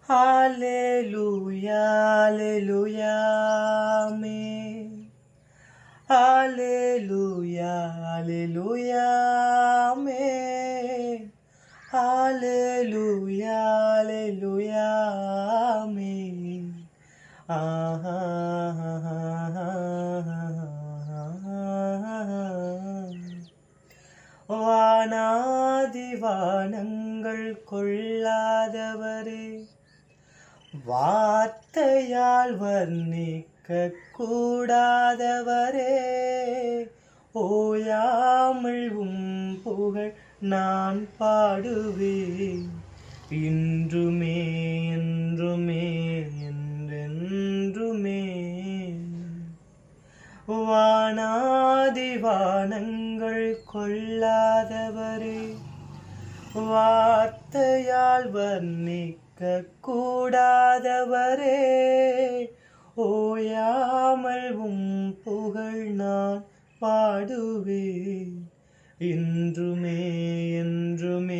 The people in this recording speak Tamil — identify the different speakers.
Speaker 1: Hallelujah, hallelujah, amen. Hallelujah, hallelujah, amen. Hallelujah, hallelujah, amen. வானாதிவானங்கள் கொள்ளாதவரே, வார்த்தையால் வர்ணிக்க கூடாதவரே, ஓயாமல் புகழ் நான் பாடுவேன், இன்றுமே என்றுமே என்றென்றுமே. வானாதிவானங்கள் கொள்ளாதவரே, வார்த்தையால் வர்ணிக்க கூடாதவரே, ஓயாமல் புகழ் நான் பாடுவேன், இன்றுமே என்றுமே.